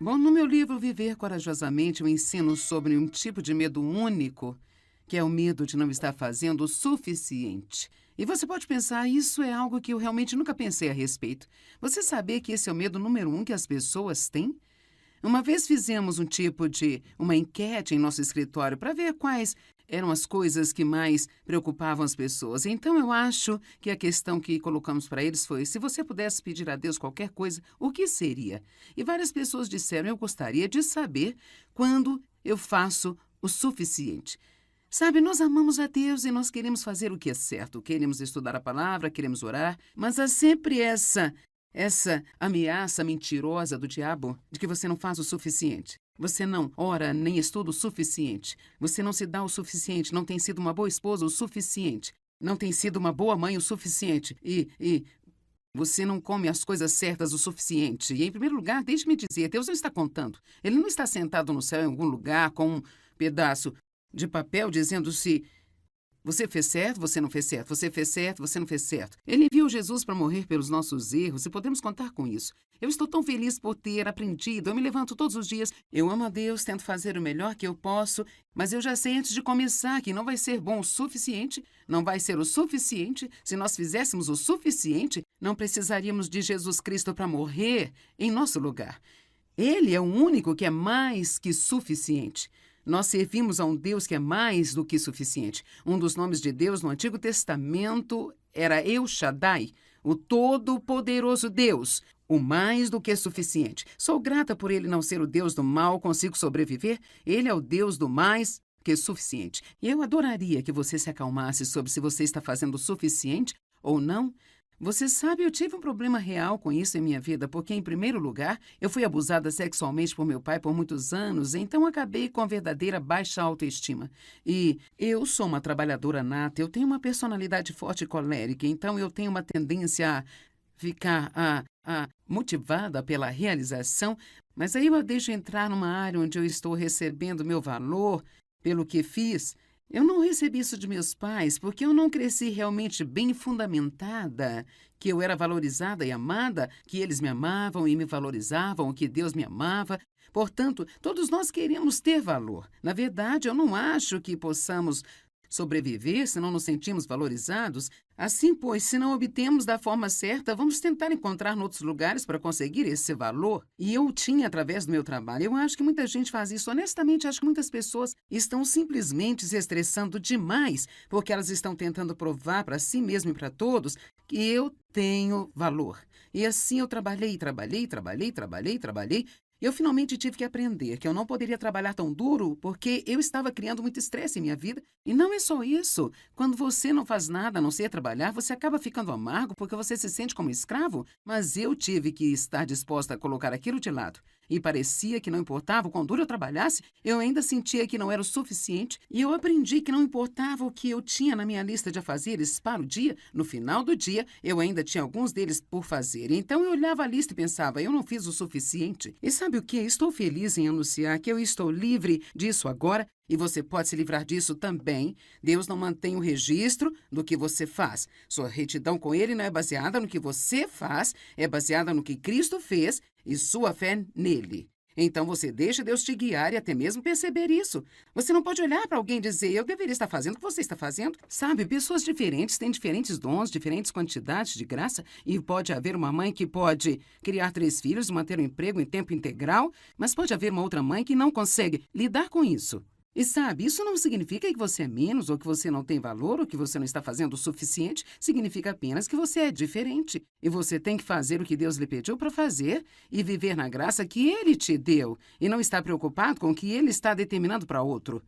Bom, no meu livro Viver Corajosamente, eu ensino sobre um tipo de medo único, que é o medo de não estar fazendo o suficiente. E você pode pensar, isso é algo que eu realmente nunca pensei a respeito. Você sabia que esse é o medo número 1 que as pessoas têm? Uma vez fizemos um tipo de uma enquete em nosso escritório para ver quais eram as coisas que mais preocupavam as pessoas. Então, eu acho que a questão que colocamos para eles foi: se você pudesse pedir a Deus qualquer coisa, o que seria? E várias pessoas disseram: eu gostaria de saber quando eu faço o suficiente. Sabe, nós amamos a Deus e nós queremos fazer o que é certo. Queremos estudar a palavra, queremos orar, mas há sempre essa ameaça mentirosa do diabo de que você não faz o suficiente. Você não ora nem estuda o suficiente. Você não se dá o suficiente, não tem sido uma boa esposa o suficiente. Não tem sido uma boa mãe o suficiente. E você não come as coisas certas o suficiente. E, em primeiro lugar, deixe-me dizer, Deus não está contando. Ele não está sentado no céu em algum lugar com um pedaço de papel dizendo se você fez certo, você não fez certo, você fez certo, você não fez certo. Ele enviou Jesus para morrer pelos nossos erros e podemos contar com isso. Eu estou tão feliz por ter aprendido, eu me levanto todos os dias, eu amo a Deus, tento fazer o melhor que eu posso, mas eu já sei antes de começar que não vai ser bom o suficiente, não vai ser o suficiente. Se nós fizéssemos o suficiente, não precisaríamos de Jesus Cristo para morrer em nosso lugar. Ele é o único que é mais que suficiente. Nós servimos a um Deus que é mais do que suficiente. Um dos nomes de Deus no Antigo Testamento era El Shaddai, o Todo-Poderoso Deus, o mais do que suficiente. Sou grata por ele não ser o Deus do mal, consigo sobreviver. Ele é o Deus do mais que suficiente. E eu adoraria que você se acalmasse sobre se você está fazendo o suficiente ou não. Você sabe, eu tive um problema real com isso em minha vida, porque, em primeiro lugar, eu fui abusada sexualmente por meu pai por muitos anos, então acabei com a verdadeira baixa autoestima. E eu sou uma trabalhadora nata, eu tenho uma personalidade forte e colérica, então eu tenho uma tendência a ficar motivada pela realização, mas aí eu a deixo entrar numa área onde eu estou recebendo meu valor pelo que fiz. Eu não recebi isso de meus pais porque eu não cresci realmente bem fundamentada, que eu era valorizada e amada, que eles me amavam e me valorizavam, que Deus me amava. Portanto, todos nós queremos ter valor. Na verdade, eu não acho que possamos sobreviver se não nos sentimos valorizados. Assim, pois, se não obtemos da forma certa, vamos tentar encontrar em outros lugares para conseguir esse valor. E eu tinha através do meu trabalho. Eu acho que muita gente faz isso. Honestamente, acho que muitas pessoas estão simplesmente se estressando demais porque elas estão tentando provar para si mesmas e para todos que eu tenho valor. E assim eu trabalhei. Eu finalmente tive que aprender que eu não poderia trabalhar tão duro porque eu estava criando muito estresse em minha vida. E não é só isso. Quando você não faz nada a não ser trabalhar, você acaba ficando amargo porque você se sente como escravo. Mas eu tive que estar disposta a colocar aquilo de lado. E parecia que não importava o quão duro eu trabalhasse, eu ainda sentia que não era o suficiente. E eu aprendi que não importava o que eu tinha na minha lista de afazeres para o dia, no final do dia, eu ainda tinha alguns deles por fazer. Então eu olhava a lista e pensava, eu não fiz o suficiente. E sabe o que? Estou feliz em anunciar que eu estou livre disso agora. E você pode se livrar disso também. Deus não mantém o registro do que você faz. Sua retidão com Ele não é baseada no que você faz, é baseada no que Cristo fez e sua fé nele. Então você deixa Deus te guiar e até mesmo perceber isso. Você não pode olhar para alguém e dizer, eu deveria estar fazendo o que você está fazendo. Sabe, pessoas diferentes têm diferentes dons, diferentes quantidades de graça. E pode haver uma mãe que pode criar 3 filhos, manter um emprego em tempo integral, mas pode haver uma outra mãe que não consegue lidar com isso. E sabe, isso não significa que você é menos, ou que você não tem valor, ou que você não está fazendo o suficiente. Significa apenas que você é diferente. E você tem que fazer o que Deus lhe pediu para fazer e viver na graça que Ele te deu. E não estar preocupado com o que Ele está determinando para outro.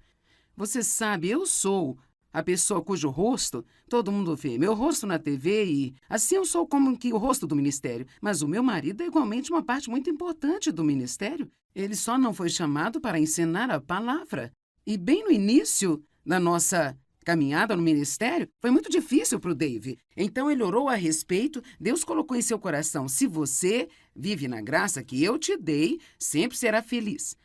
Você sabe, eu sou a pessoa cujo rosto todo mundo vê. Meu rosto na TV e assim eu sou como que o rosto do ministério. Mas o meu marido é igualmente uma parte muito importante do ministério. Ele só não foi chamado para ensinar a palavra. E bem no início da nossa caminhada no ministério, foi muito difícil para o Dave. Então ele orou a respeito, Deus colocou em seu coração, se você vive na graça que eu te dei, sempre será feliz.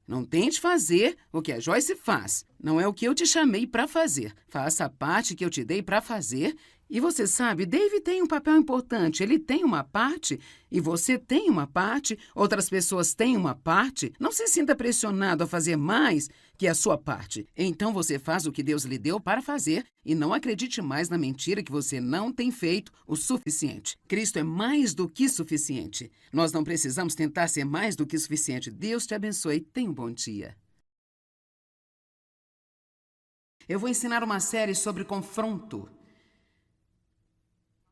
Não tente fazer o que a Joyce faz. Não é o que eu te chamei para fazer. Faça a parte que eu te dei para fazer E você sabe, Dave tem um papel importante. Ele tem uma parte e você tem uma parte, outras pessoas têm uma parte. Não se sinta pressionado a fazer mais que a sua parte. Então você faz o que Deus lhe deu para fazer e não acredite mais na mentira que você não tem feito o suficiente. Cristo é mais do que suficiente. Nós não precisamos tentar ser mais do que suficiente. Deus te abençoe. Tenha um bom dia. Eu vou ensinar uma série sobre confronto.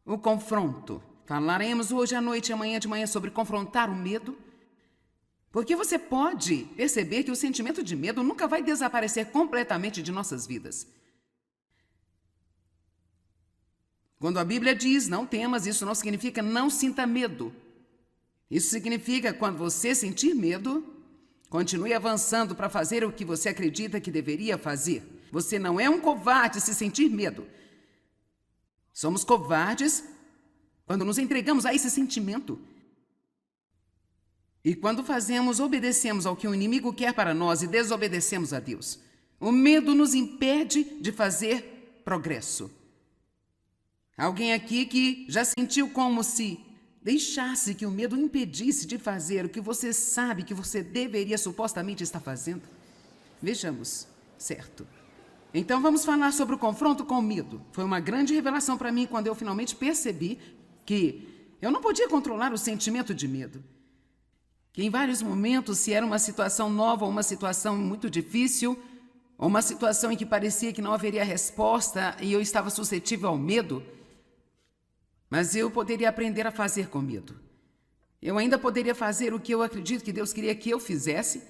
O confronto. Falaremos hoje à noite e amanhã de manhã sobre confrontar o medo. Porque você pode perceber que o sentimento de medo nunca vai desaparecer completamente de nossas vidas. Quando a Bíblia diz não temas, isso não significa não sinta medo. Isso significa quando você sentir medo, continue avançando para fazer o que você acredita que deveria fazer. Você não é um covarde se sentir medo. Somos covardes quando nos entregamos a esse sentimento. E quando obedecemos ao que o inimigo quer para nós e desobedecemos a Deus. O medo nos impede de fazer progresso. Alguém aqui que já sentiu como se deixasse que o medo impedisse de fazer o que você sabe que você deveria supostamente estar fazendo? Vejamos, certo. Então vamos falar sobre o confronto com o medo. Foi uma grande revelação para mim quando eu finalmente percebi que eu não podia controlar o sentimento de medo. Que em vários momentos, se era uma situação nova ou uma situação muito difícil, ou uma situação em que parecia que não haveria resposta e eu estava suscetível ao medo, mas eu poderia aprender a fazer com medo. Eu ainda poderia fazer o que eu acredito que Deus queria que eu fizesse,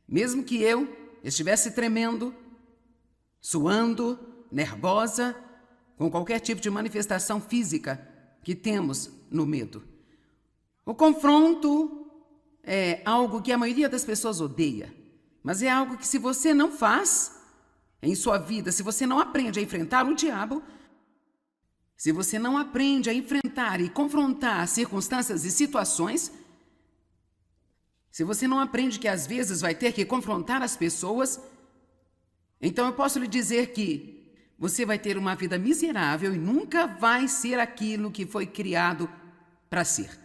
mesmo que eu estivesse tremendo, suando, nervosa, com qualquer tipo de manifestação física que temos no medo. O confronto é algo que a maioria das pessoas odeia, mas é algo que se você não faz em sua vida, se você não aprende a enfrentar o diabo, se você não aprende a enfrentar e confrontar circunstâncias e situações, se você não aprende que às vezes vai ter que confrontar as pessoas, então eu posso lhe dizer que você vai ter uma vida miserável e nunca vai ser aquilo que foi criado para ser.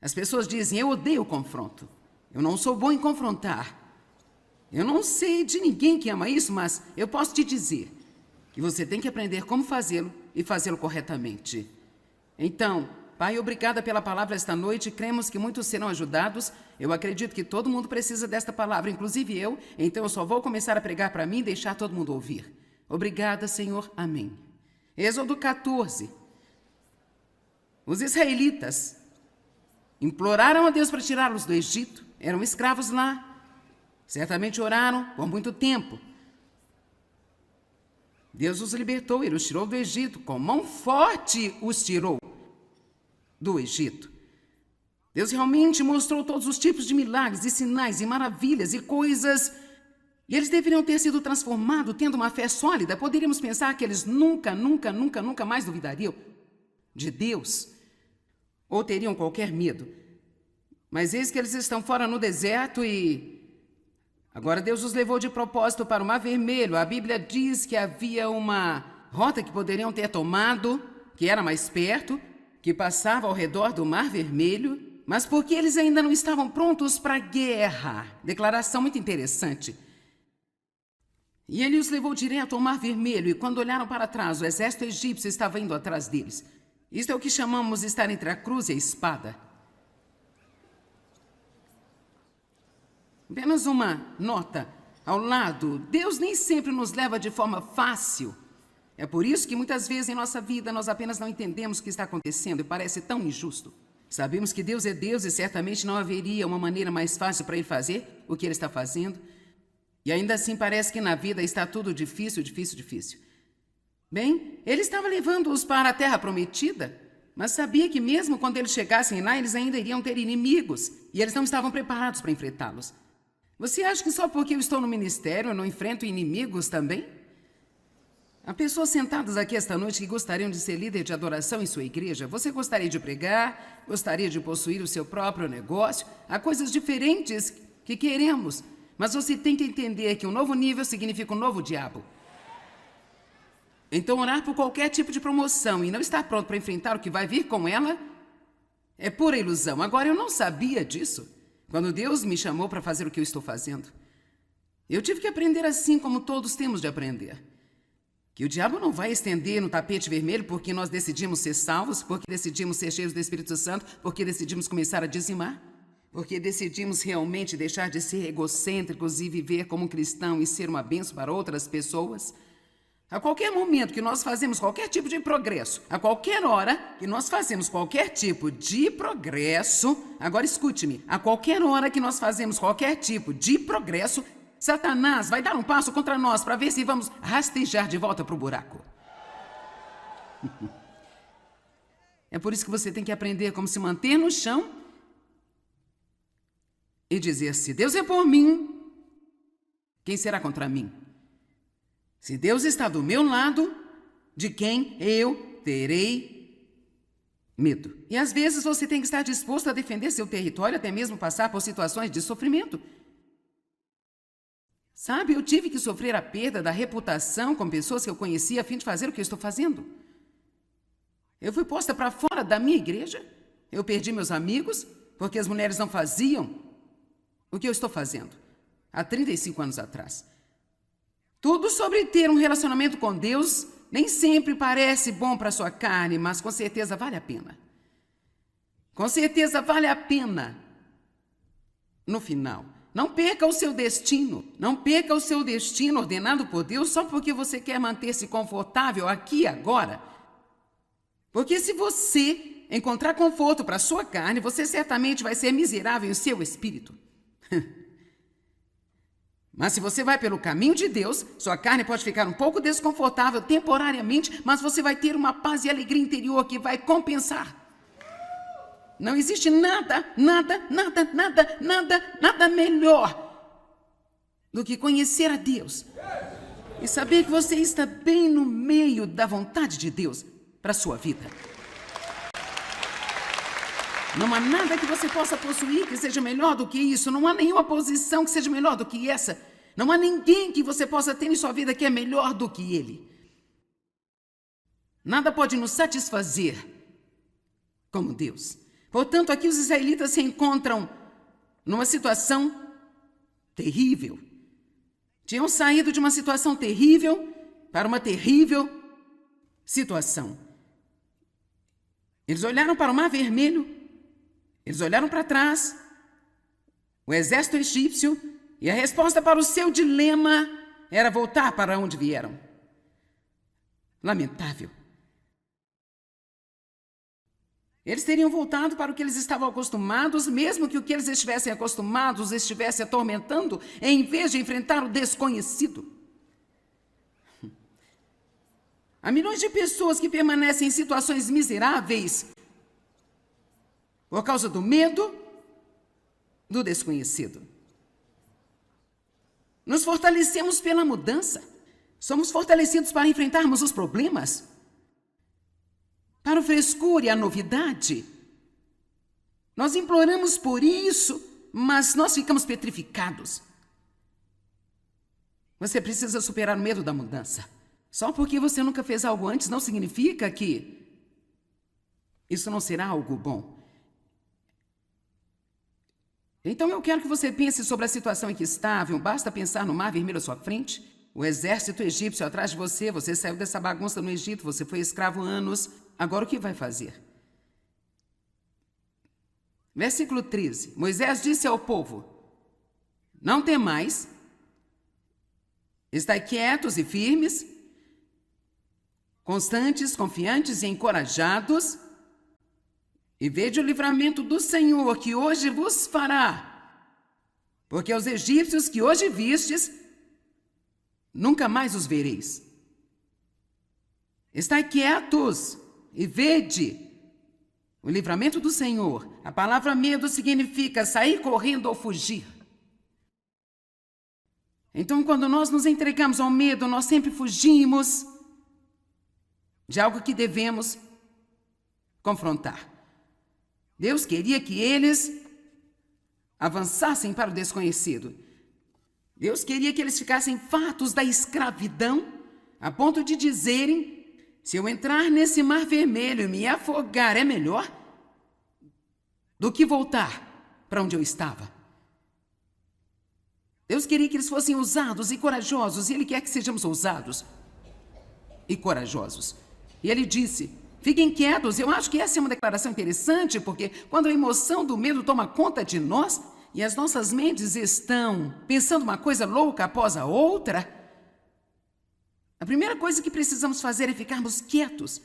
As pessoas dizem, eu odeio o confronto. Eu não sou bom em confrontar. Eu não sei de ninguém que ama isso, mas eu posso te dizer que você tem que aprender como fazê-lo e fazê-lo corretamente. Então, Pai, obrigada pela palavra esta noite. Cremos que muitos serão ajudados. Eu acredito que todo mundo precisa desta palavra, inclusive eu. Então eu só vou começar a pregar para mim e deixar todo mundo ouvir. Obrigada, Senhor. Amém. Êxodo 14. Os israelitas imploraram a Deus para tirá-los do Egito. Eram escravos lá. Certamente oraram por muito tempo. Deus os libertou, Ele os tirou do Egito. Com mão forte os tirou do Egito. Deus realmente mostrou todos os tipos de milagres e sinais e maravilhas e coisas. E eles deveriam ter sido transformados, tendo uma fé sólida. Poderíamos pensar que eles nunca mais duvidariam de Deus ou teriam qualquer medo. Mas eis que eles estão fora no deserto e agora Deus os levou de propósito para o Mar Vermelho. A Bíblia diz que havia uma rota que poderiam ter tomado, que era mais perto, que passava ao redor do Mar Vermelho, mas porque eles ainda não estavam prontos para a guerra. Declaração muito interessante. E ele os levou direto ao Mar Vermelho, e quando olharam para trás, o exército egípcio estava indo atrás deles. Isto é o que chamamos de estar entre a cruz e a espada. Apenas uma nota ao lado. Deus nem sempre nos leva de forma fácil. É por isso que muitas vezes em nossa vida nós apenas não entendemos o que está acontecendo e parece tão injusto. Sabemos que Deus é Deus e certamente não haveria uma maneira mais fácil para Ele fazer o que Ele está fazendo. E ainda assim parece que na vida está tudo difícil. Bem, Ele estava levando-os para a terra prometida, mas sabia que mesmo quando eles chegassem lá, eles ainda iriam ter inimigos e eles não estavam preparados para enfrentá-los. Você acha que só porque eu estou no ministério eu não enfrento inimigos também? Há pessoas sentadas aqui esta noite que gostariam de ser líder de adoração em sua igreja. Você gostaria de pregar, gostaria de possuir o seu próprio negócio. Há coisas diferentes que queremos, mas você tem que entender que um novo nível significa um novo diabo. Então, orar por qualquer tipo de promoção e não estar pronto para enfrentar o que vai vir com ela é pura ilusão. Agora, eu não sabia disso quando Deus me chamou para fazer o que eu estou fazendo. Eu tive que aprender assim como todos temos de aprender. Que o diabo não vai estender no tapete vermelho porque nós decidimos ser salvos, porque decidimos ser cheios do Espírito Santo, porque decidimos começar a dizimar, porque decidimos realmente deixar de ser egocêntricos e viver como um cristão e ser uma bênção para outras pessoas. A qualquer momento que nós fazemos qualquer tipo de progresso, a qualquer hora que nós fazemos qualquer tipo de progresso, agora escute-me, a qualquer hora que nós fazemos qualquer tipo de progresso, Satanás vai dar um passo contra nós para ver se vamos rastejar de volta para o buraco. É por isso que você tem que aprender como se manter no chão e dizer: se Deus é por mim, quem será contra mim? Se Deus está do meu lado, de quem eu terei medo? E às vezes você tem que estar disposto a defender seu território, até mesmo passar por situações de sofrimento. Sabe, eu tive que sofrer a perda da reputação com pessoas que eu conhecia a fim de fazer o que eu estou fazendo. Eu fui posta para fora da minha igreja. Eu perdi meus amigos porque as mulheres não faziam o que eu estou fazendo há 35 anos atrás. Tudo sobre ter um relacionamento com Deus nem sempre parece bom para a sua carne, mas com certeza vale a pena. Com certeza vale a pena no final. Não perca o seu destino. Não perca o seu destino ordenado por Deus só porque você quer manter-se confortável aqui e agora. Porque se você encontrar conforto para a sua carne, você certamente vai ser miserável em seu espírito. Mas se você vai pelo caminho de Deus, sua carne pode ficar um pouco desconfortável temporariamente, mas você vai ter uma paz e alegria interior que vai compensar. Não existe nada melhor do que conhecer a Deus e saber que você está bem no meio da vontade de Deus para a sua vida. Não há nada que você possa possuir que seja melhor do que isso. Não há nenhuma posição que seja melhor do que essa. Não há ninguém que você possa ter em sua vida que é melhor do que ele. Nada pode nos satisfazer como Deus. Portanto, aqui os israelitas se encontram numa situação terrível. Tinham saído de uma situação terrível para uma terrível situação. Eles olharam para o Mar Vermelho, eles olharam para trás, o exército egípcio, e a resposta para o seu dilema era voltar para onde vieram. Lamentável. Eles teriam voltado para o que eles estavam acostumados, mesmo que o que eles estivessem acostumados estivesse atormentando, em vez de enfrentar o desconhecido. Há milhões de pessoas que permanecem em situações miseráveis por causa do medo do desconhecido. Nos fortalecemos pela mudança. Somos fortalecidos para enfrentarmos os problemas, para o frescor e a novidade. Nós imploramos por isso, mas nós ficamos petrificados. Você precisa superar o medo da mudança. Só porque você nunca fez algo antes não significa que isso não será algo bom. Então eu quero que você pense sobre a situação em que estava. Basta pensar no Mar Vermelho à sua frente, o exército egípcio atrás de você. Você saiu dessa bagunça no Egito, você foi escravo anos. Agora o que vai fazer? Versículo 13. Moisés disse ao povo: não temais, estai quietos e firmes, constantes, confiantes e encorajados, e vede o livramento do Senhor que hoje vos fará, porque os egípcios que hoje vistes, nunca mais os vereis. Estai quietos e vede o livramento do Senhor. A palavra medo significa sair correndo ou fugir. Então, quando nós nos entregamos ao medo, nós sempre fugimos de algo que devemos confrontar. Deus queria que eles avançassem para o desconhecido. Deus queria que eles ficassem fartos da escravidão a ponto de dizerem: se eu entrar nesse mar vermelho e me afogar, é melhor do que voltar para onde eu estava. Deus queria que eles fossem ousados e corajosos, e Ele quer que sejamos ousados e corajosos. E Ele disse: fiquem quietos. Eu acho que essa é uma declaração interessante, porque quando a emoção do medo toma conta de nós e as nossas mentes estão pensando uma coisa louca após a outra, a primeira coisa que precisamos fazer é ficarmos quietos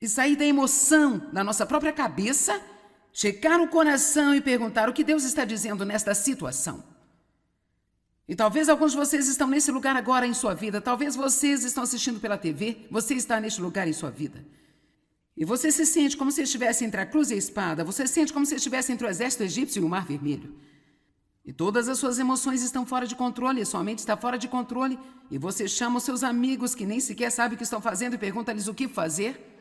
e sair da emoção da nossa própria cabeça, checar o coração e perguntar o que Deus está dizendo nesta situação. E talvez alguns de vocês estão nesse lugar agora em sua vida, talvez vocês estão assistindo pela TV, você está neste lugar em sua vida. E você se sente como se estivesse entre a cruz e a espada, você se sente como se estivesse entre o exército egípcio e o mar vermelho. E todas as suas emoções estão fora de controle, sua mente está fora de controle, e você chama os seus amigos que nem sequer sabem o que estão fazendo e pergunta-lhes o que fazer.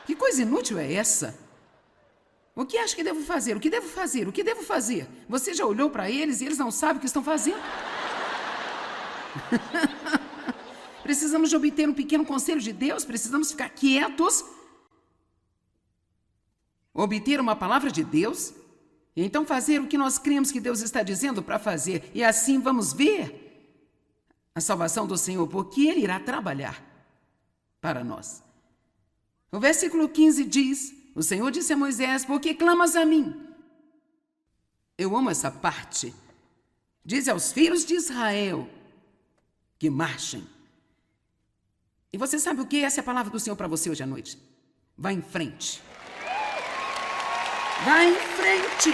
Que coisa inútil é essa? O que acha que devo fazer? O que devo fazer? O que devo fazer? Você já olhou para eles e eles não sabem o que estão fazendo? Precisamos de obter um pequeno conselho de Deus, precisamos ficar quietos, obter uma palavra de Deus, e então fazer o que nós cremos que Deus está dizendo para fazer. E assim vamos ver a salvação do Senhor, porque Ele irá trabalhar para nós. O versículo 15 diz: o Senhor disse a Moisés: por que clamas a mim? Eu amo essa parte. Diz aos filhos de Israel que marchem. E você sabe o que? Essa é a palavra do Senhor para você hoje à noite. Vá em frente. Vá em frente.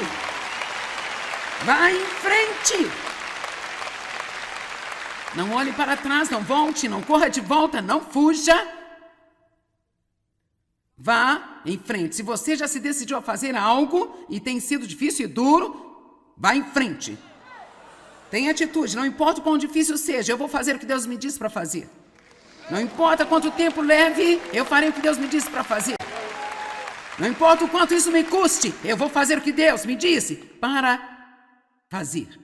Vá em frente. Não olhe para trás, não volte, não corra de volta, não fuja. Vá em frente. Se você já se decidiu a fazer algo e tem sido difícil e duro, vá em frente. Tenha atitude, não importa o quão difícil seja, eu vou fazer o que Deus me disse para fazer. Não importa quanto tempo leve, eu farei o que Deus me disse para fazer. Não importa o quanto isso me custe, eu vou fazer o que Deus me disse para fazer.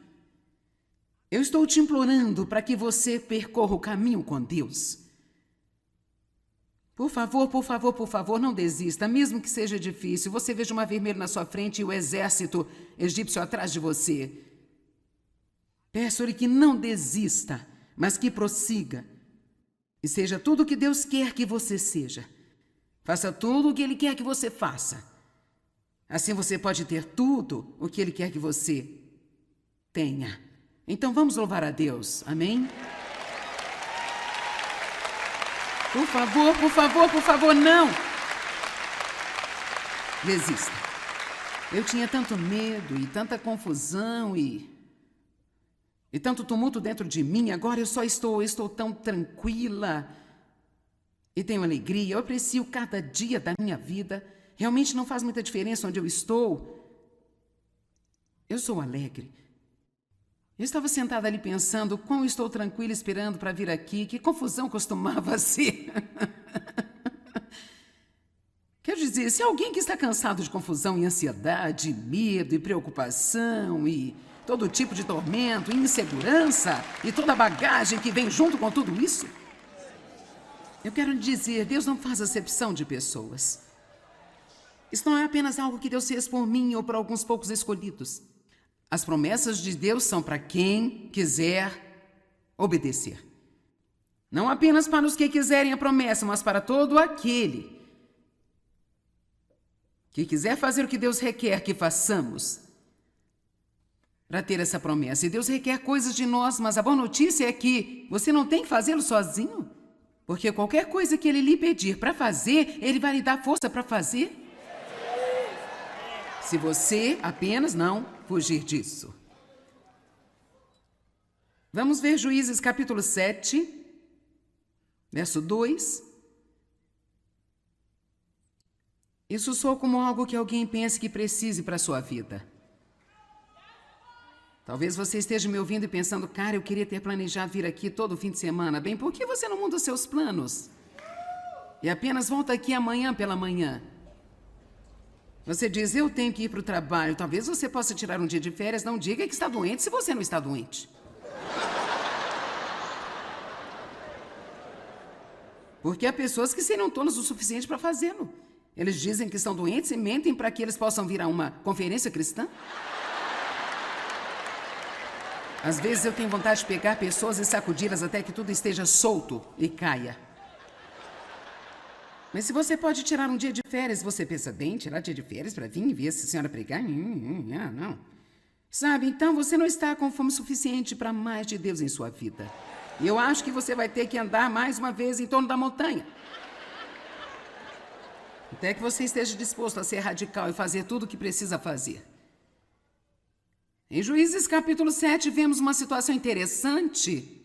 Eu estou te implorando para que você percorra o caminho com Deus. Por favor, por favor, por favor, não desista, mesmo que seja difícil. Você veja o mar vermelho na sua frente e o exército egípcio atrás de você. Peço-lhe que não desista, mas que prossiga. E seja tudo o que Deus quer que você seja. Faça tudo o que Ele quer que você faça. Assim você pode ter tudo o que Ele quer que você tenha. Então vamos louvar a Deus. Amém? Por favor, por favor, por favor, não! Desista. Eu tinha tanto medo e tanta confusão e tanto tumulto dentro de mim. Agora eu estou tão tranquila e tenho alegria. Eu aprecio cada dia da minha vida. Realmente não faz muita diferença onde eu estou. Eu sou alegre. Eu estava sentada ali pensando quão estou tranquila esperando para vir aqui. Que confusão costumava ser. Quero dizer, se alguém que está cansado de confusão e ansiedade, medo e preocupação e todo tipo de tormento e insegurança e toda a bagagem que vem junto com tudo isso, eu quero lhe dizer, Deus não faz acepção de pessoas. Isso não é apenas algo que Deus fez por mim ou por alguns poucos escolhidos. As promessas de Deus são para quem quiser obedecer. Não apenas para os que quiserem a promessa, mas para todo aquele que quiser fazer o que Deus requer que façamos para ter essa promessa. E Deus requer coisas de nós, mas a boa notícia é que você não tem que fazê-lo sozinho. Porque qualquer coisa que Ele lhe pedir para fazer, Ele vai lhe dar força para fazer. Se você apenas não fugir disso. Vamos ver Juízes capítulo 7, verso 2. Isso soa como algo que alguém pense que precise para a sua vida. Talvez você esteja me ouvindo e pensando, cara, eu queria ter planejado vir aqui todo fim de semana. Bem, por que você não muda os seus planos? E apenas volta aqui amanhã pela manhã. Você diz, eu tenho que ir para o trabalho. Talvez você possa tirar um dia de férias. Não diga que está doente se você não está doente. Porque há pessoas que seriam tolas o suficiente para fazê-lo. Eles dizem que estão doentes e mentem para que eles possam vir a uma conferência cristã. Às vezes eu tenho vontade de pegar pessoas e sacudi-las até que tudo esteja solto e caia. Mas se você pode tirar um dia de férias, você pensa, bem, tirar dia de férias para vir e ver se a senhora pregar? Não. Sabe, então você não está com fome suficiente para mais de Deus em sua vida. E eu acho que você vai ter que andar mais uma vez em torno da montanha. Até que você esteja disposto a ser radical e fazer tudo o que precisa fazer. Em Juízes capítulo 7, vemos uma situação interessante.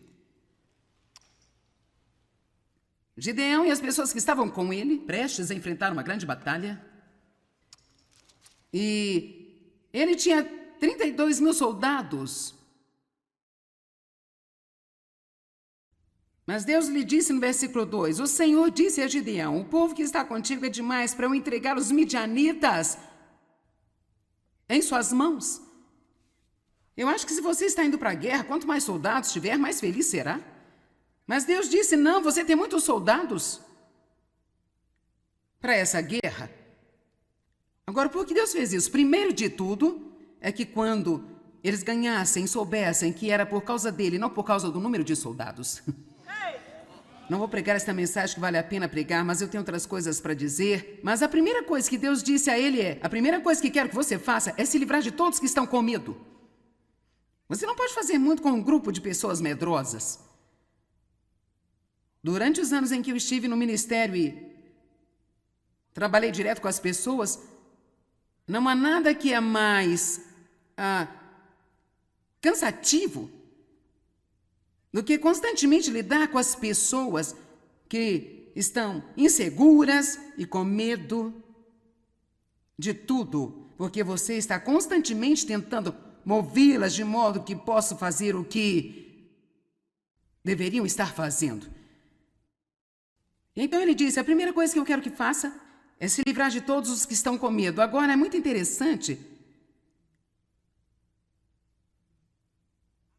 Gideão e as pessoas que estavam com ele, prestes a enfrentar uma grande batalha. E ele tinha 32 mil soldados. Mas Deus lhe disse no versículo 2, o Senhor disse a Gideão, o povo que está contigo é demais para eu entregar os midianitas em suas mãos. Eu acho que se você está indo para a guerra, quanto mais soldados tiver, mais feliz será. Mas Deus disse, não, você tem muitos soldados para essa guerra. Agora, por que Deus fez isso? Primeiro de tudo, é que quando eles ganhassem, soubessem que era por causa dele, não por causa do número de soldados. Não vou pregar esta mensagem que vale a pena pregar, mas eu tenho outras coisas para dizer. Mas a primeira coisa que Deus disse a ele a primeira coisa que quero que você faça é se livrar de todos que estão com medo. Você não pode fazer muito com um grupo de pessoas medrosas. Durante os anos em que eu estive no ministério e trabalhei direto com as pessoas, não há nada que é mais cansativo do que constantemente lidar com as pessoas que estão inseguras e com medo de tudo, porque você está constantemente tentando movê-las de modo que possam fazer o que deveriam estar fazendo. Então ele disse, a primeira coisa que eu quero que faça é se livrar de todos os que estão com medo. Agora, é muito interessante,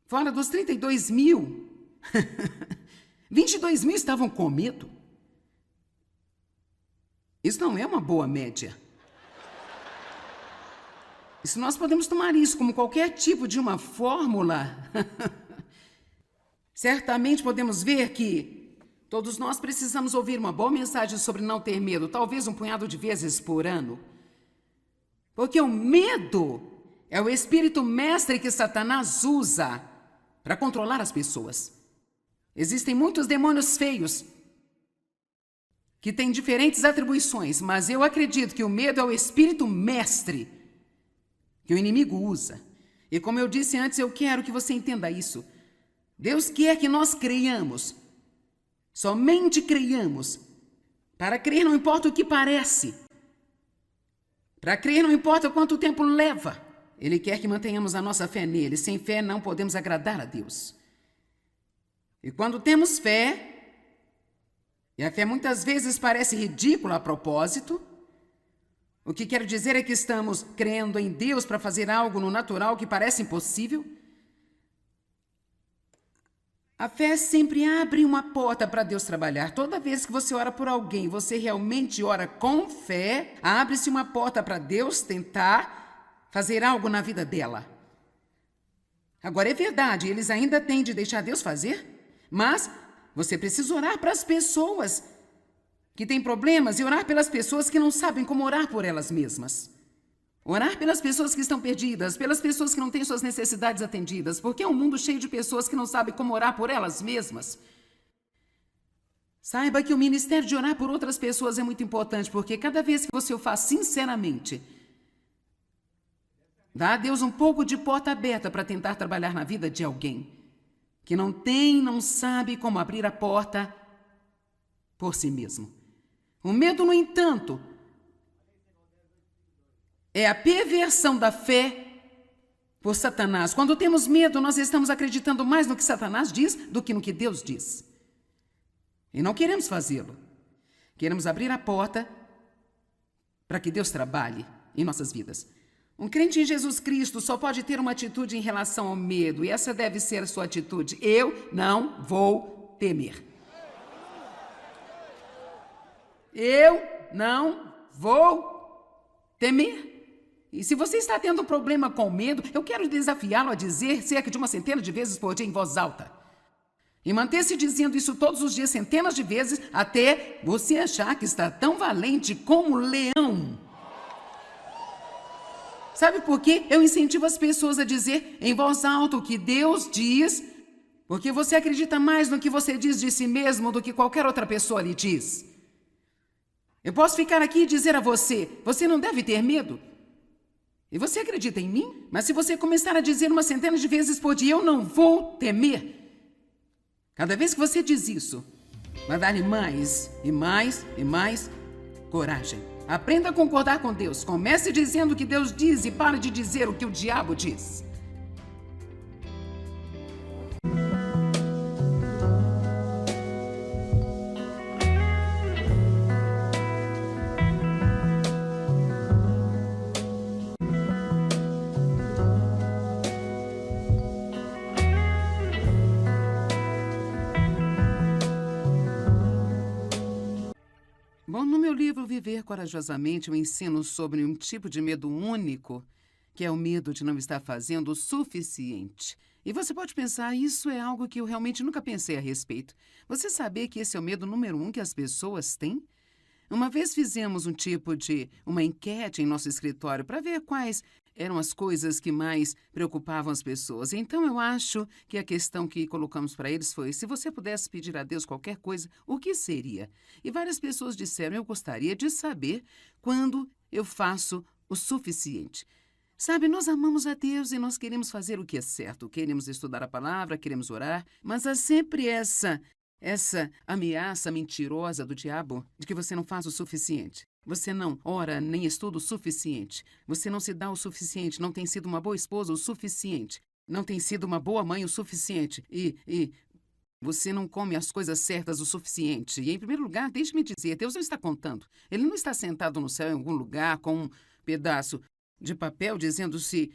fora dos 32 mil, 22 mil estavam com medo. Isso não é uma boa média. E se nós podemos tomar isso como qualquer tipo de uma fórmula, certamente podemos ver que todos nós precisamos ouvir uma boa mensagem sobre não ter medo, talvez um punhado de vezes por ano. Porque o medo é o espírito mestre que Satanás usa para controlar as pessoas. Existem muitos demônios feios que têm diferentes atribuições, mas eu acredito que o medo é o espírito mestre que o inimigo usa. E como eu disse antes, eu quero que você entenda isso. Deus quer que nós creiamos. Somente creiamos. Para crer não importa o que parece. Para crer não importa quanto tempo leva. Ele quer que mantenhamos a nossa fé nele. Sem fé não podemos agradar a Deus. E quando temos fé, e a fé muitas vezes parece ridícula a propósito, o que quero dizer é que estamos crendo em Deus para fazer algo no natural que parece impossível. A fé sempre abre uma porta para Deus trabalhar. Toda vez que você ora por alguém, você realmente ora com fé, abre-se uma porta para Deus tentar fazer algo na vida dela. Agora, é verdade, eles ainda têm de deixar Deus fazer, mas você precisa orar para as pessoas que têm problemas e orar pelas pessoas que não sabem como orar por elas mesmas. Orar pelas pessoas que estão perdidas, pelas pessoas que não têm suas necessidades atendidas, porque é um mundo cheio de pessoas que não sabem como orar por elas mesmas. Saiba que o ministério de orar por outras pessoas é muito importante, porque cada vez que você o faz sinceramente, dá a Deus um pouco de porta aberta para tentar trabalhar na vida de alguém que não sabe como abrir a porta por si mesmo. O medo, no entanto, é a perversão da fé por Satanás. Quando temos medo, nós estamos acreditando mais no que Satanás diz do que no que Deus diz. E não queremos fazê-lo. Queremos abrir a porta para que Deus trabalhe em nossas vidas. Um crente em Jesus Cristo só pode ter uma atitude em relação ao medo, e essa deve ser a sua atitude. Eu não vou temer. Eu não vou temer. E se você está tendo um problema com medo, eu quero desafiá-lo a dizer cerca de uma centena de vezes por dia em voz alta. E manter-se dizendo isso todos os dias, centenas de vezes, até você achar que está tão valente como um leão. Sabe por quê? Eu incentivo as pessoas a dizer em voz alta o que Deus diz, porque você acredita mais no que você diz de si mesmo do que qualquer outra pessoa lhe diz. Eu posso ficar aqui e dizer a você, você não deve ter medo. E você acredita em mim? Mas se você começar a dizer uma centena de vezes por dia, eu não vou temer. Cada vez que você diz isso, vai dar-lhe mais e mais e mais coragem. Aprenda a concordar com Deus. Comece dizendo o que Deus diz e pare de dizer o que o diabo diz. Bom, no meu livro Viver Corajosamente, eu ensino sobre um tipo de medo único, que é o medo de não estar fazendo o suficiente. E você pode pensar, isso é algo que eu realmente nunca pensei a respeito. Você sabia que esse é o medo número 1 que as pessoas têm? Uma vez fizemos uma enquete em nosso escritório para ver quais eram as coisas que mais preocupavam as pessoas. Então, eu acho que a questão que colocamos para eles foi, se você pudesse pedir a Deus qualquer coisa, o que seria? E várias pessoas disseram, eu gostaria de saber quando eu faço o suficiente. Sabe, nós amamos a Deus e nós queremos fazer o que é certo. Queremos estudar a palavra, queremos orar, mas há sempre essa ameaça mentirosa do diabo de que você não faz o suficiente. Você não ora nem estuda o suficiente. Você não se dá o suficiente, não tem sido uma boa esposa o suficiente. Não tem sido uma boa mãe o suficiente. E você não come as coisas certas o suficiente. E, em primeiro lugar, deixe-me dizer, Deus não está contando. Ele não está sentado no céu em algum lugar com um pedaço de papel dizendo se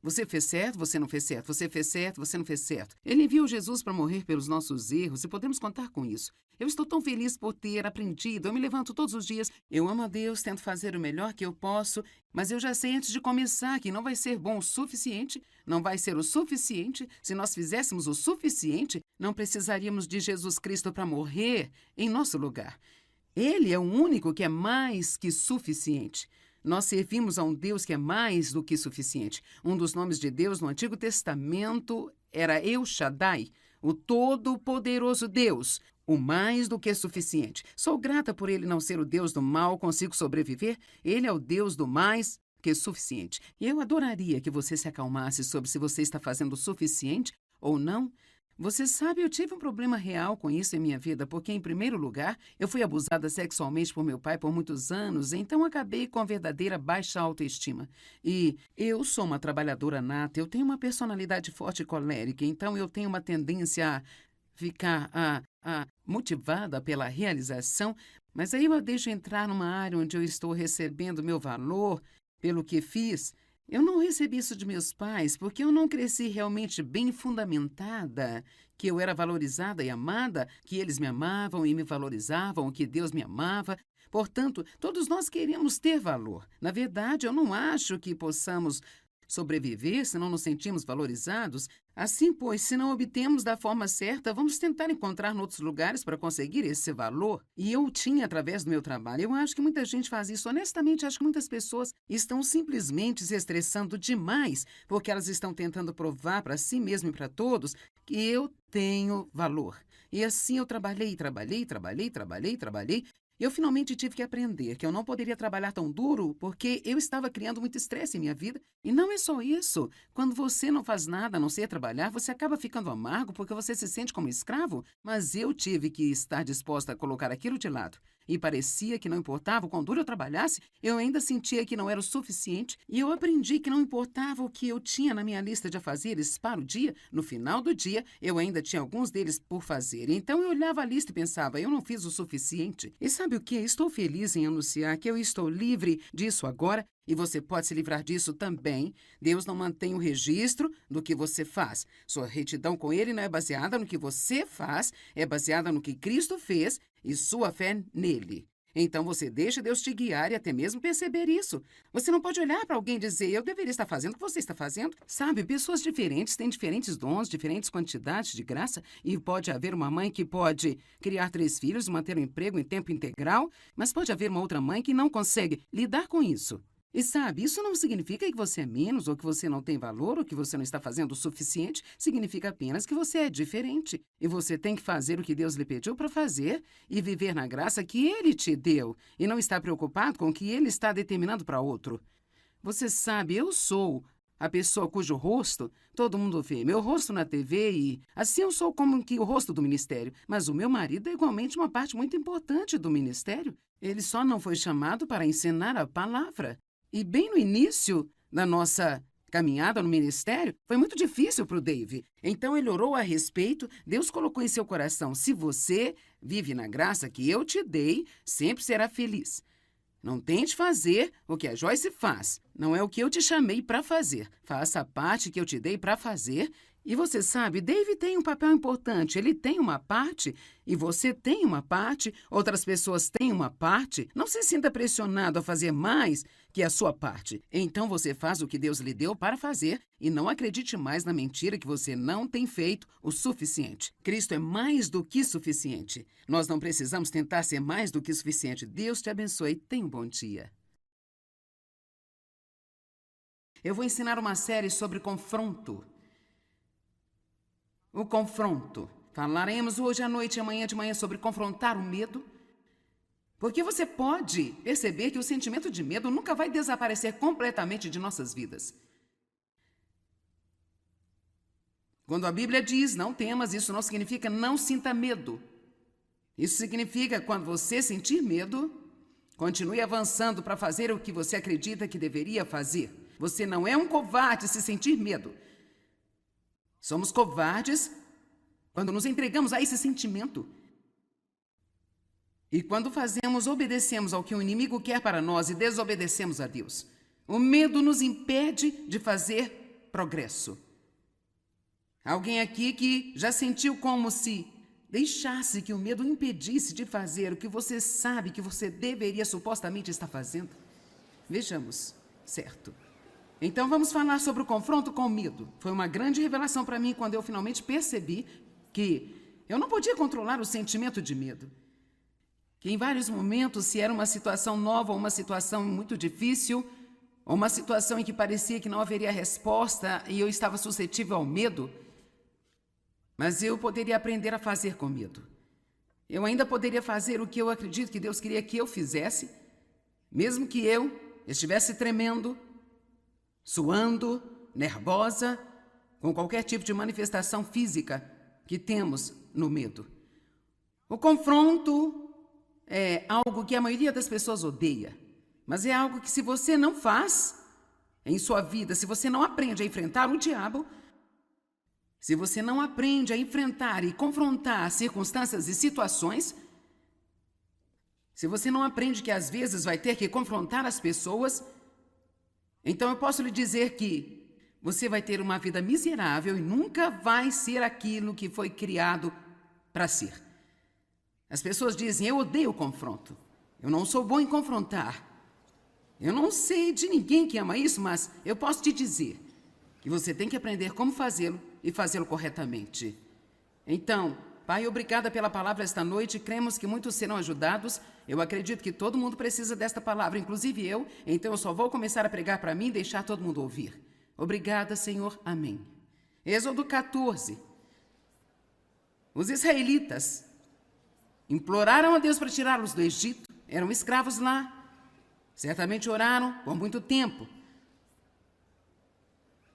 você fez certo, você não fez certo, você fez certo, você não fez certo. Ele enviou Jesus para morrer pelos nossos erros e podemos contar com isso. Eu estou tão feliz por ter aprendido. Eu me levanto todos os dias. Eu amo a Deus, tento fazer o melhor que eu posso, mas eu já sei antes de começar que não vai ser bom o suficiente, não vai ser o suficiente. Se nós fizéssemos o suficiente, não precisaríamos de Jesus Cristo para morrer em nosso lugar. Ele é o único que é mais que suficiente. Nós servimos a um Deus que é mais do que suficiente. Um dos nomes de Deus no Antigo Testamento era El Shaddai, o Todo-Poderoso Deus, o mais do que suficiente. Sou grata por ele não ser o Deus do mal, consigo sobreviver. Ele é o Deus do mais que suficiente. E eu adoraria que você se acalmasse sobre se você está fazendo o suficiente ou não. Você sabe, eu tive um problema real com isso em minha vida, porque, em primeiro lugar, eu fui abusada sexualmente por meu pai por muitos anos, então acabei com a verdadeira baixa autoestima. E eu sou uma trabalhadora nata, eu tenho uma personalidade forte e colérica, então eu tenho uma tendência a ficar motivada pela realização, mas aí eu a deixo entrar numa área onde eu estou recebendo meu valor pelo que fiz. Eu não recebi isso de meus pais porque eu não cresci realmente bem fundamentada, que eu era valorizada e amada, que eles me amavam e me valorizavam, que Deus me amava. Portanto, todos nós queremos ter valor. Na verdade, eu não acho que possamos sobreviver se não nos sentimos valorizados. Assim, pois, se não obtemos da forma certa, vamos tentar encontrar em outros lugares para conseguir esse valor. E eu tinha através do meu trabalho. Eu acho que muita gente faz isso. Honestamente, acho que muitas pessoas estão simplesmente se estressando demais porque elas estão tentando provar para si mesmas e para todos que eu tenho valor. E assim eu trabalhei. Eu finalmente tive que aprender que eu não poderia trabalhar tão duro porque eu estava criando muito estresse em minha vida. E não é só isso. Quando você não faz nada a não ser trabalhar, você acaba ficando amargo porque você se sente como escravo. Mas eu tive que estar disposta a colocar aquilo de lado. E parecia que não importava o quão duro eu trabalhasse, eu ainda sentia que não era o suficiente. E eu aprendi que não importava o que eu tinha na minha lista de afazeres para o dia, no final do dia, eu ainda tinha alguns deles por fazer. Então eu olhava a lista e pensava, eu não fiz o suficiente. E sabe o que? Estou feliz em anunciar que eu estou livre disso agora. E você pode se livrar disso também. Deus não mantém o registro do que você faz. Sua retidão com Ele não é baseada no que você faz, é baseada no que Cristo fez e sua fé nele. Então você deixa Deus te guiar e até mesmo perceber isso. Você não pode olhar para alguém e dizer, eu deveria estar fazendo o que você está fazendo. Sabe, pessoas diferentes têm diferentes dons, diferentes quantidades de graça, e pode haver uma mãe que pode criar 3 filhos, manter um emprego em tempo integral, mas pode haver uma outra mãe que não consegue lidar com isso. E sabe, isso não significa que você é menos, ou que você não tem valor, ou que você não está fazendo o suficiente. Significa apenas que você é diferente. E você tem que fazer o que Deus lhe pediu para fazer e viver na graça que Ele te deu. E não estar preocupado com o que Ele está determinando para outro. Você sabe, eu sou a pessoa cujo rosto todo mundo vê. Meu rosto na TV e assim eu sou como que o rosto do ministério. Mas o meu marido é igualmente uma parte muito importante do ministério. Ele só não foi chamado para ensinar a palavra. E bem no início da nossa caminhada no ministério, foi muito difícil para o Dave. Então ele orou a respeito, Deus colocou em seu coração, se você vive na graça que eu te dei, sempre será feliz. Não tente fazer o que a Joyce faz. Não é o que eu te chamei para fazer. Faça a parte que eu te dei para fazer. E você sabe, Dave tem um papel importante. Ele tem uma parte e você tem uma parte. Outras pessoas têm uma parte. Não se sinta pressionado a fazer mais que a sua parte. Então você faz o que Deus lhe deu para fazer e não acredite mais na mentira que você não tem feito o suficiente. Cristo é mais do que suficiente. Nós não precisamos tentar ser mais do que suficiente. Deus te abençoe. Tenha um bom dia. Eu vou ensinar uma série sobre confronto. O confronto. Falaremos hoje à noite e amanhã de manhã sobre confrontar o medo. Porque você pode perceber que o sentimento de medo nunca vai desaparecer completamente de nossas vidas. Quando a Bíblia diz não temas, isso não significa não sinta medo. Isso significa quando você sentir medo, continue avançando para fazer o que você acredita que deveria fazer. Você não é um covarde se sentir medo. Somos covardes quando nos entregamos a esse sentimento. E quando obedecemos ao que o inimigo quer para nós e desobedecemos a Deus. O medo nos impede de fazer progresso. Alguém aqui que já sentiu como se deixasse que o medo impedisse de fazer o que você sabe que você deveria supostamente estar fazendo? Vejamos, certo. Então vamos falar sobre o confronto com o medo. Foi uma grande revelação para mim quando eu finalmente percebi que eu não podia controlar o sentimento de medo. Que em vários momentos, se era uma situação nova ou uma situação muito difícil, ou uma situação em que parecia que não haveria resposta e eu estava suscetível ao medo, mas eu poderia aprender a fazer com medo. Eu ainda poderia fazer o que eu acredito que Deus queria que eu fizesse, mesmo que eu estivesse tremendo, suando, nervosa, com qualquer tipo de manifestação física que temos no medo. O confronto é algo que a maioria das pessoas odeia, mas é algo que se você não faz em sua vida, se você não aprende a enfrentar o diabo, se você não aprende a enfrentar e confrontar circunstâncias e situações, se você não aprende que às vezes vai ter que confrontar as pessoas, então eu posso lhe dizer que você vai ter uma vida miserável e nunca vai ser aquilo que foi criado para ser. As pessoas dizem, eu odeio o confronto. Eu não sou bom em confrontar. Eu não sei de ninguém que ama isso, mas eu posso te dizer que você tem que aprender como fazê-lo e fazê-lo corretamente. Então, Pai, obrigada pela palavra esta noite. Cremos que muitos serão ajudados. Eu acredito que todo mundo precisa desta palavra, inclusive eu. Então eu só vou começar a pregar para mim e deixar todo mundo ouvir. Obrigada, Senhor. Amém. Êxodo 14. Os israelitas imploraram a Deus para tirá-los do Egito. Eram escravos lá. Certamente oraram por muito tempo.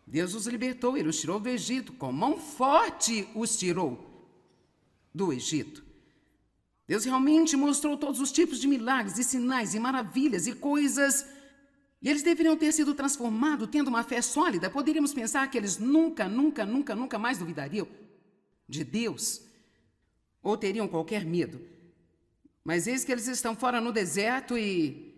Deus os libertou, Ele os tirou do Egito. Com mão forte os tirou do Egito. Deus realmente mostrou todos os tipos de milagres e sinais e maravilhas e coisas. E eles deveriam ter sido transformados, tendo uma fé sólida. Poderíamos pensar que eles nunca mais duvidariam de Deus ou teriam qualquer medo. Mas eis que eles estão fora no deserto e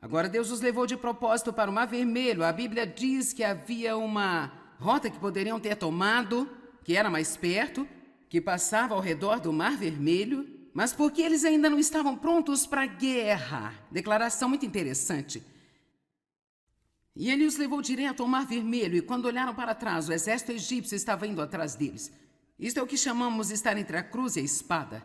agora Deus os levou de propósito para o Mar Vermelho. A Bíblia diz que havia uma rota que poderiam ter tomado, que era mais perto, que passava ao redor do Mar Vermelho. mas porque eles ainda não estavam prontos para a guerra. Declaração muito interessante. E ele os levou direto ao Mar Vermelho, e quando olharam para trás, o exército egípcio estava indo atrás deles. Isto é o que chamamos estar entre a cruz e a espada.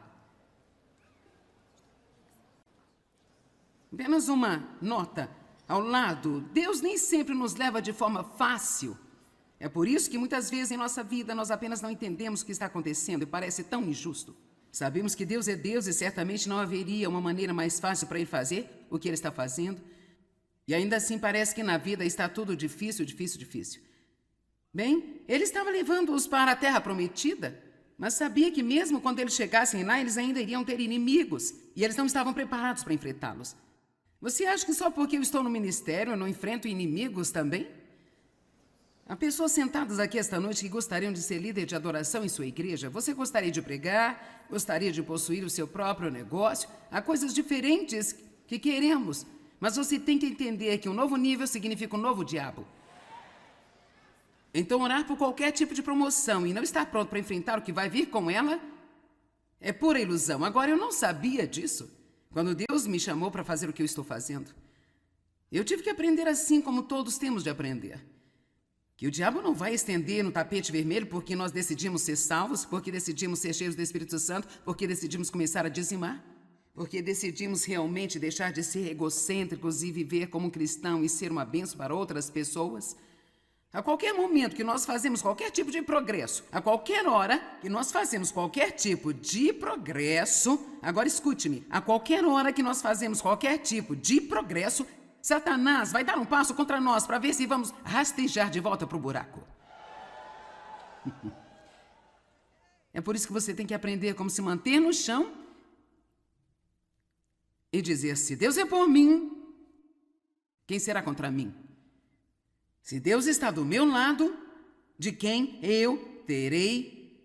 Apenas uma nota ao lado: Deus nem sempre nos leva de forma fácil. É por isso que muitas vezes em nossa vida nós apenas não entendemos o que está acontecendo e parece tão injusto. Sabemos que Deus é Deus e certamente não haveria uma maneira mais fácil para Ele fazer o que Ele está fazendo. E ainda assim parece que na vida está tudo difícil, difícil, difícil. Bem, Ele estava levando-os para a terra prometida, mas sabia que mesmo quando eles chegassem lá, eles ainda iriam ter inimigos e eles não estavam preparados para enfrentá-los. Você acha que só porque eu estou no ministério eu não enfrento inimigos também? Há pessoas sentadas aqui esta noite que gostariam de ser líder de adoração em sua igreja. Você gostaria de pregar, gostaria de possuir o seu próprio negócio. Há coisas diferentes que queremos, mas você tem que entender que um novo nível significa um novo diabo. Então orar por qualquer tipo de promoção e não estar pronto para enfrentar o que vai vir com ela é pura ilusão. Agora, eu não sabia disso quando Deus me chamou para fazer o que eu estou fazendo. Eu tive que aprender assim como todos temos de aprender. Que o diabo não vai estender no tapete vermelho porque nós decidimos ser salvos, porque decidimos ser cheios do Espírito Santo, porque decidimos começar a dizimar, porque decidimos realmente deixar de ser egocêntricos e viver como um cristão e ser uma bênção para outras pessoas. A qualquer momento que nós fazemos qualquer tipo de progresso, a qualquer hora que nós fazemos qualquer tipo de progresso, agora escute-me, a qualquer hora que nós fazemos qualquer tipo de progresso, Satanás vai dar um passo contra nós para ver se vamos rastejar de volta para o buraco. É por isso que você tem que aprender como se manter no chão e dizer: se Deus é por mim, quem será contra mim? Se Deus está do meu lado, de quem eu terei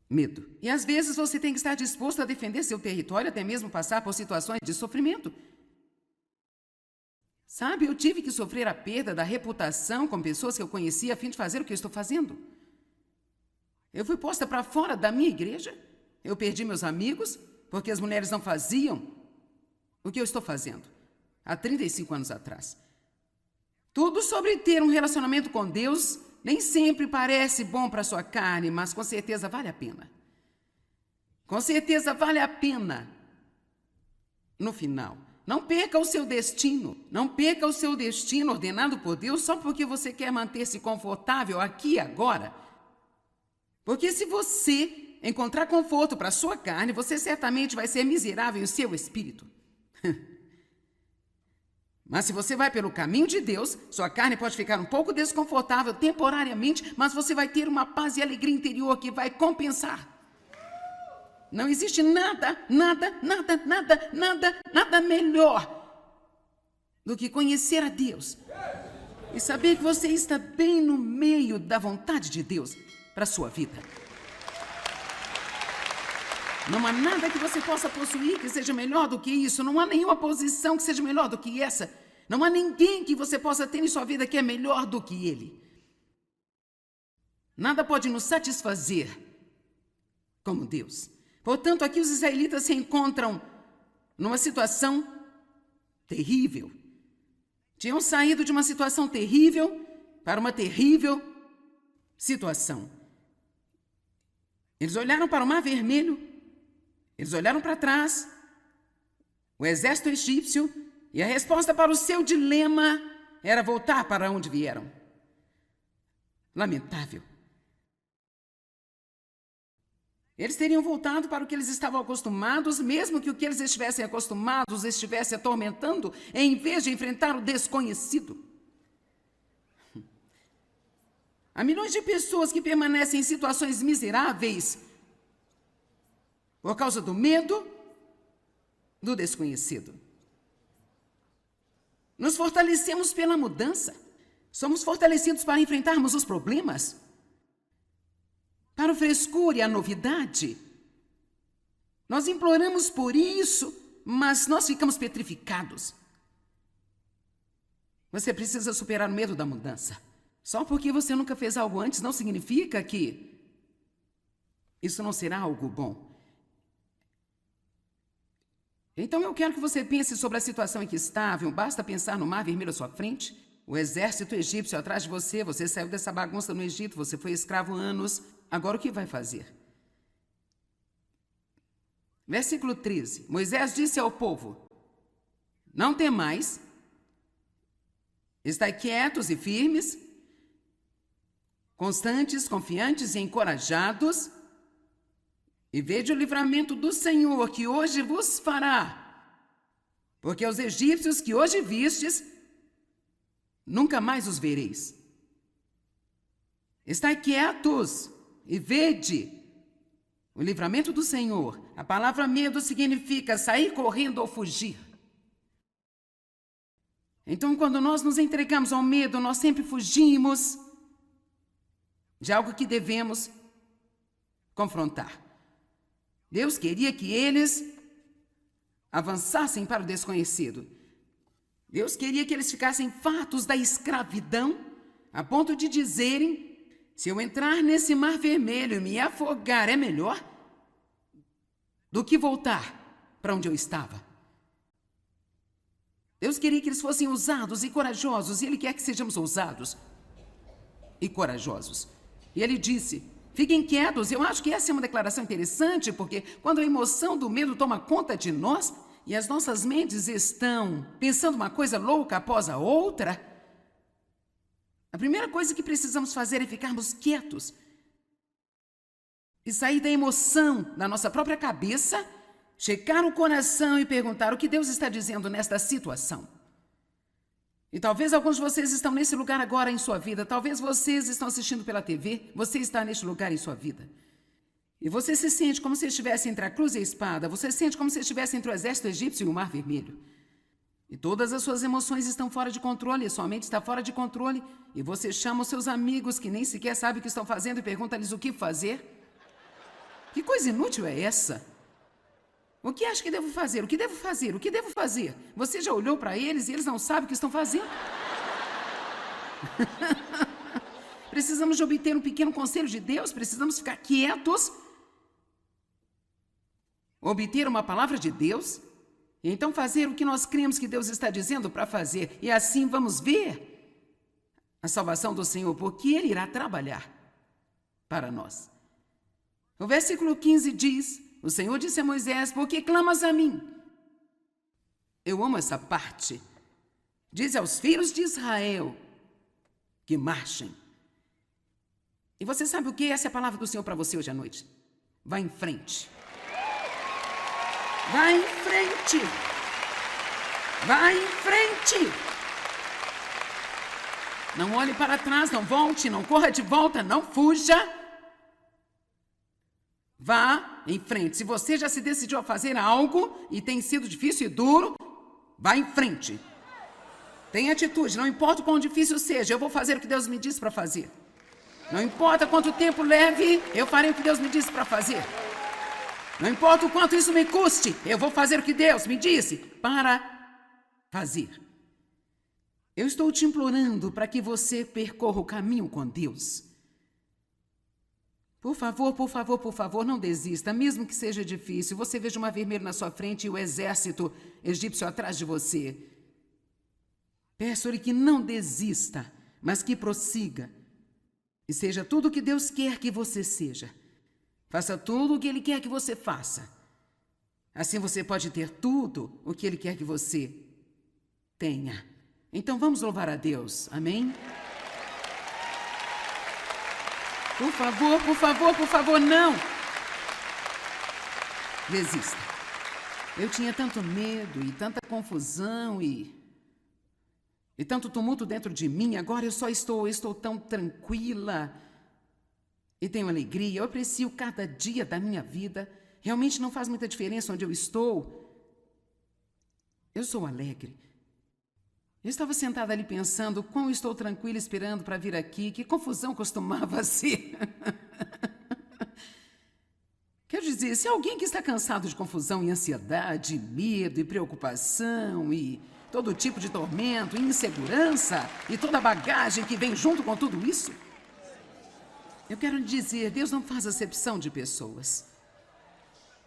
medo? E às vezes você tem que estar disposto a defender seu território, até mesmo passar por situações de sofrimento. Sabe, eu tive que sofrer a perda da reputação com pessoas que eu conhecia a fim de fazer o que eu estou fazendo. Eu fui posta para fora da minha igreja. Eu perdi meus amigos porque as mulheres não faziam o que eu estou fazendo há 35 anos atrás. Tudo sobre ter um relacionamento com Deus nem sempre parece bom para a sua carne, mas com certeza vale a pena. Com certeza vale a pena. No final, não perca o seu destino. Não perca o seu destino ordenado por Deus só porque você quer manter-se confortável aqui e agora. Porque se você encontrar conforto para a sua carne, você certamente vai ser miserável em seu espírito. Mas se você vai pelo caminho de Deus, sua carne pode ficar um pouco desconfortável temporariamente, mas você vai ter uma paz e alegria interior que vai compensar. Não existe nada melhor do que conhecer a Deus e saber que você está bem no meio da vontade de Deus para a sua vida. Não há nada que você possa possuir que seja melhor do que isso. Não há nenhuma posição que seja melhor do que essa. Não há ninguém que você possa ter em sua vida que é melhor do que ele. Nada pode nos satisfazer como Deus. Portanto, aqui os israelitas se encontram numa situação terrível. Tinham saído de uma situação terrível para uma terrível situação. Eles olharam para o Mar Vermelho. Eles olharam para trás, o exército egípcio, e a resposta para o seu dilema era voltar para onde vieram. Lamentável. Eles teriam voltado para o que eles estavam acostumados, mesmo que o que eles estivessem acostumados estivesse atormentando, em vez de enfrentar o desconhecido. Há milhões de pessoas que permanecem em situações miseráveis por causa do medo do desconhecido. Nos fortalecemos pela mudança. Somos fortalecidos para enfrentarmos os problemas, para o frescor e a novidade. Nós imploramos por isso, mas nós ficamos petrificados. Você precisa superar o medo da mudança. Só porque você nunca fez algo antes não significa que isso não será algo bom. Então eu quero que você pense sobre a situação em que estava. Basta pensar no Mar Vermelho à sua frente. O exército egípcio atrás de você. Você saiu dessa bagunça no Egito. Você foi escravo anos. Agora o que vai fazer? Versículo 13. Moisés disse ao povo: não temais. Estai quietos e firmes, constantes, confiantes e encorajados, e vede o livramento do Senhor que hoje vos fará. Porque os egípcios que hoje vistes, nunca mais os vereis. Estai quietos e vede o livramento do Senhor. A palavra medo significa sair correndo ou fugir. Então, quando nós nos entregamos ao medo, nós sempre fugimos de algo que devemos confrontar. Deus queria que eles avançassem para o desconhecido. Deus queria que eles ficassem fartos da escravidão, a ponto de dizerem: se eu entrar nesse mar vermelho e me afogar, é melhor do que voltar para onde eu estava. Deus queria que eles fossem ousados e corajosos, e Ele quer que sejamos ousados e corajosos. E Ele disse: fiquem quietos. Eu acho que essa é uma declaração interessante, porque quando a emoção do medo toma conta de nós e as nossas mentes estão pensando uma coisa louca após a outra, a primeira coisa que precisamos fazer é ficarmos quietos e sair da emoção da nossa própria cabeça, checar o coração e perguntar o que Deus está dizendo nesta situação. E talvez alguns de vocês estão nesse lugar agora em sua vida, talvez vocês estão assistindo pela TV, você está neste lugar em sua vida. E você se sente como se estivesse entre a cruz e a espada, você se sente como se estivesse entre o exército egípcio e o Mar Vermelho. E todas as suas emoções estão fora de controle, sua mente está fora de controle, e você chama os seus amigos que nem sequer sabem o que estão fazendo e pergunta-lhes o que fazer. Que coisa inútil é essa? O que acha que devo fazer? O que devo fazer? O que devo fazer? Você já olhou para eles e eles não sabem o que estão fazendo? Precisamos de obter um pequeno conselho de Deus, precisamos ficar quietos, obter uma palavra de Deus, e então fazer o que nós cremos que Deus está dizendo para fazer. E assim vamos ver a salvação do Senhor, porque Ele irá trabalhar para nós. O versículo 15 diz: o Senhor disse a Moisés: por que clamas a mim? Eu amo essa parte. Diz aos filhos de Israel que marchem. E você sabe o que? Essa é a palavra do Senhor para você hoje à noite. Vá em frente. Vá em frente. Vá em frente. Não olhe para trás, não volte, não corra de volta, não fuja. Vá em frente. Se você já se decidiu a fazer algo e tem sido difícil e duro, vá em frente. Tenha atitude, não importa o quão difícil seja, eu vou fazer o que Deus me disse para fazer. Não importa quanto tempo leve, eu farei o que Deus me disse para fazer. Não importa o quanto isso me custe, eu vou fazer o que Deus me disse para fazer. Eu estou te implorando para que você percorra o caminho com Deus. Por favor, por favor, por favor, não desista, mesmo que seja difícil. Você veja o Mar Vermelho na sua frente e o exército egípcio atrás de você. Peço-lhe que não desista, mas que prossiga. E seja tudo o que Deus quer que você seja. Faça tudo o que Ele quer que você faça. Assim você pode ter tudo o que Ele quer que você tenha. Então vamos louvar a Deus. Amém? Por favor, por favor, por favor, não! Desista. Eu tinha tanto medo e tanta confusão e tanto tumulto dentro de mim. Agora eu estou tão tranquila e tenho alegria. Eu aprecio cada dia da minha vida. Realmente não faz muita diferença onde eu estou. Eu sou alegre. Eu estava sentada ali pensando quão estou tranquila esperando para vir aqui, que confusão costumava ser. Quer dizer, se alguém que está cansado de confusão e ansiedade, medo e preocupação e todo tipo de tormento e insegurança e toda a bagagem que vem junto com tudo isso, eu quero lhe dizer, Deus não faz acepção de pessoas.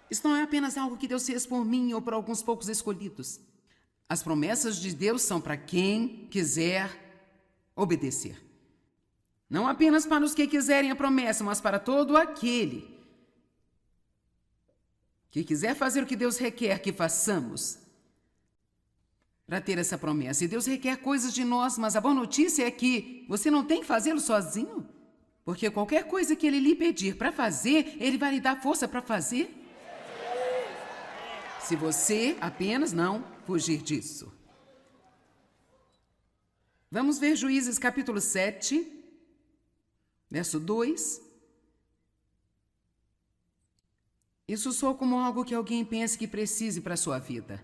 Isso não é apenas algo que Deus fez por mim ou por alguns poucos escolhidos. As promessas de Deus são para quem quiser obedecer. Não apenas para os que quiserem a promessa, mas para todo aquele que quiser fazer o que Deus requer que façamos para ter essa promessa. E Deus requer coisas de nós, mas a boa notícia é que você não tem que fazê-lo sozinho, porque qualquer coisa que Ele lhe pedir para fazer, Ele vai lhe dar força para fazer. Se você apenas não fugir disso. Vamos ver Juízes capítulo 7, verso 2. Isso soa como algo que alguém pense que precise para a sua vida.